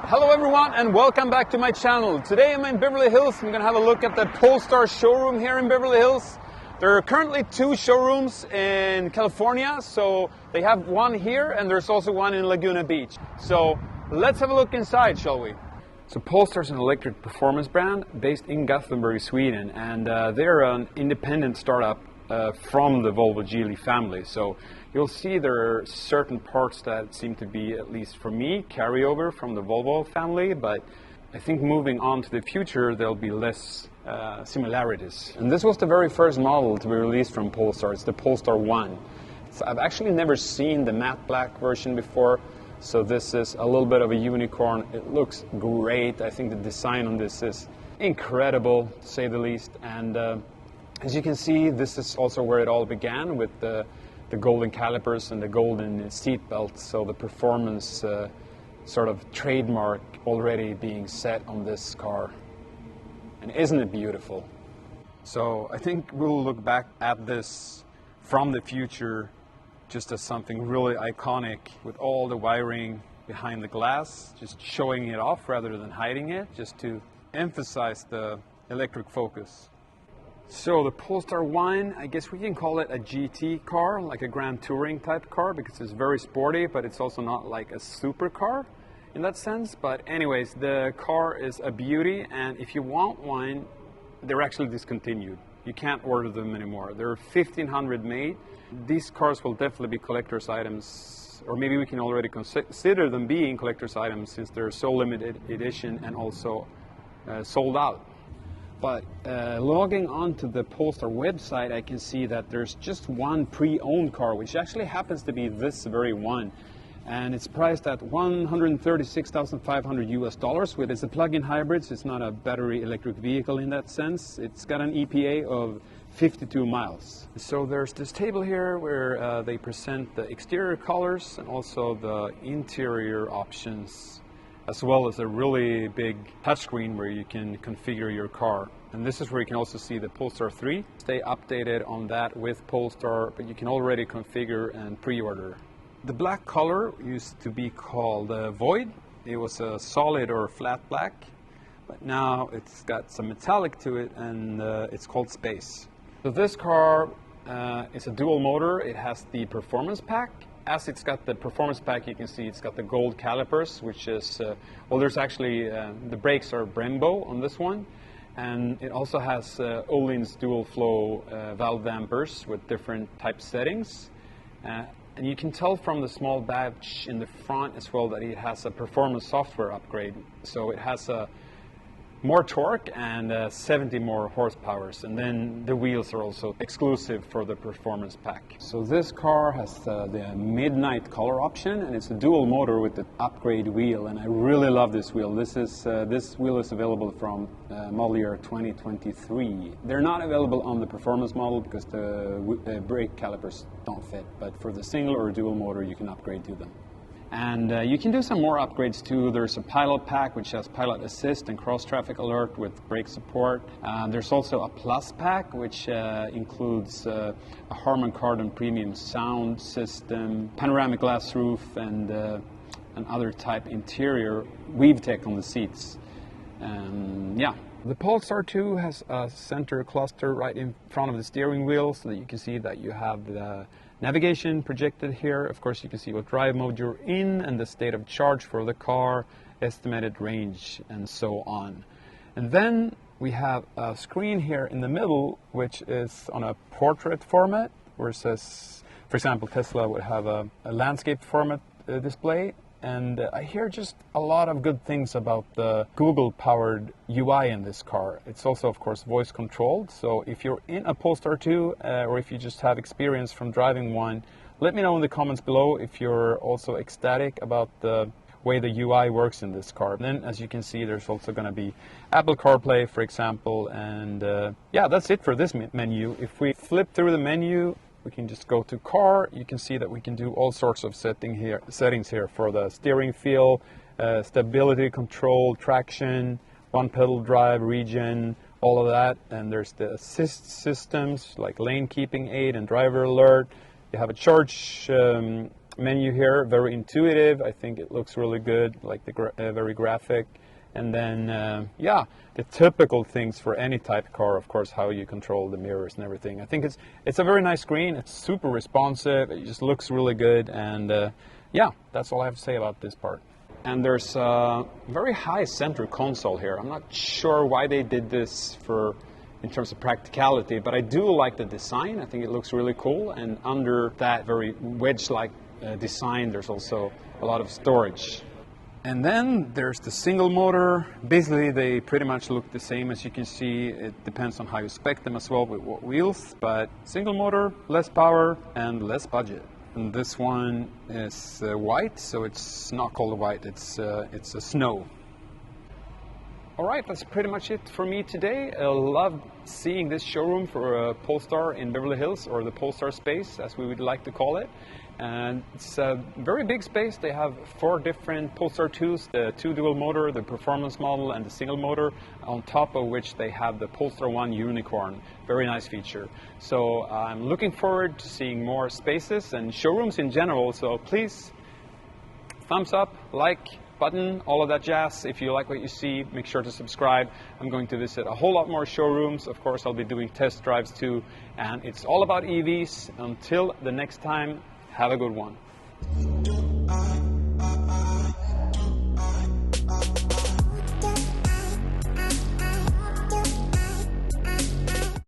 Hello everyone and welcome back to my channel. Today I'm in Beverly Hills. I'm going to have a look at the POLESTAR showroom here in Beverly Hills. There are currently two showrooms in California, so they have one here and there's also one in Laguna Beach. So let's have a look inside, shall we? So POLESTAR is an electric performance brand based in Gothenburg, Sweden, and they're an independent startup from the Volvo Geely family. So you'll see there are certain parts that seem to be, at least for me, carryover from the Volvo family, but I think moving on to the future there'll be less similarities. And this was the very first model to be released from POLESTAR. It's the POLESTAR I. So I've actually never seen the matte black version before, so this is a little bit of a unicorn. It looks great. I think the design on this is incredible, to say the least. And as you can see, this is also where it all began, with the golden calipers and the golden seat belts. So the performance sort of trademark already being set on this car. And isn't it beautiful? So I think we'll look back at this from the future just as something really iconic, with all the wiring behind the glass, just showing it off rather than hiding it, just to emphasize the electric focus. So the POLESTAR I, I guess we can call it a GT car, like a Grand Touring type car, because it's very sporty, but it's also not like a supercar in that sense. But anyways, the car is a beauty, and if you want one, they're actually discontinued. You can't order them anymore. There are 1,500 made. These cars will definitely be collector's items, or maybe we can already consider them being collector's items, since they're so limited edition and also sold out. But logging onto the POLESTAR website, I can see that there's just one pre-owned car, which actually happens to be this very one. And it's priced at $136,500 US, with it's a plug-in hybrid, so it's not a battery electric vehicle in that sense. It's got an EPA of 52 miles. So there's this table here where they present the exterior colors and also the interior options, as well as a really big touchscreen where you can configure your car. And this is where you can also see the POLESTAR 3. Stay updated on that with POLESTAR, but you can already configure and pre-order. The black color used to be called Void. It was a solid or flat black, but now it's got some metallic to it, and it's called Space. So this car is a dual motor. It has the performance pack. As it's got the performance pack, you can see it's got the gold calipers, which is, well, there's actually, the brakes are Brembo on this one. And it also has Öhlins dual flow valve dampers with different type settings. And you can tell from the small badge in the front as well that it has a performance software upgrade. So it has more torque and 70 more horsepower, and then the wheels are also exclusive for the performance pack. So this car has the midnight color option, and it's a dual motor with the upgrade wheel, and I really love this wheel. This wheel is available from model year 2023. They're not available on the performance model because the brake calipers don't fit, but for the single or dual motor you can upgrade to them. And you can do some more upgrades too. There's a pilot pack which has pilot assist and cross traffic alert with brake support. There's also a plus pack which includes a Harman Kardon premium sound system, panoramic glass roof, and other type interior weave tech on the seats. Yeah. The POLESTAR 2 has a center cluster right in front of the steering wheel, so that you can see that you have the navigation projected here. Of course, you can see what drive mode you're in and the state of charge for the car, estimated range, and so on. And then we have a screen here in the middle, which is on a portrait format, where it says, for example, Tesla would have a landscape format display. And I hear just a lot of good things about the Google-powered UI in this car. It's also, of course, voice-controlled. So if you're in a POLESTAR 2, or if you just have experience from driving one, let me know in the comments below if you're also ecstatic about the way the UI works in this car. Then, as you can see, there's also going to be Apple CarPlay, for example. And yeah, that's it for this menu. If we flip through the menu, we can just go to car. You can see that we can do all sorts of settings here for the steering feel, stability control, traction, one pedal drive, region, all of that. And there's the assist systems like lane keeping aid and driver alert. You have a charge menu here, very intuitive. I think it looks really good, like the very graphic. And then, yeah, the typical things for any type of car, of course, how you control the mirrors and everything. I think it's a very nice screen. It's super responsive. It just looks really good. And yeah, that's all I have to say about this part. And there's a very high center console here. I'm not sure why they did this in terms of practicality, but I do like the design. I think it looks really cool. And under that very wedge-like design, there's also a lot of storage. And then there's the single motor. Basically, they pretty much look the same. As you can see, it depends on how you spec them as well with what wheels, but single motor, less power, and less budget. And this one is white, so it's not called white, it's a snow. All right, that's pretty much it for me today. I love seeing this showroom for Polestar in Beverly Hills, or the Polestar Space, as we would like to call it. And it's a very big space. They have 4 different Polestar 2s, the 2 dual motor, the performance model, and the single motor, on top of which they have the Polestar 1 Unicorn. Very nice feature. So I'm looking forward to seeing more spaces and showrooms in general. So please, thumbs up, like, button, all of that jazz. If you like what you see, make sure to subscribe. I'm going to visit a whole lot more showrooms. Of course, I'll be doing test drives too. And it's all about EVs. Until the next time, have a good one.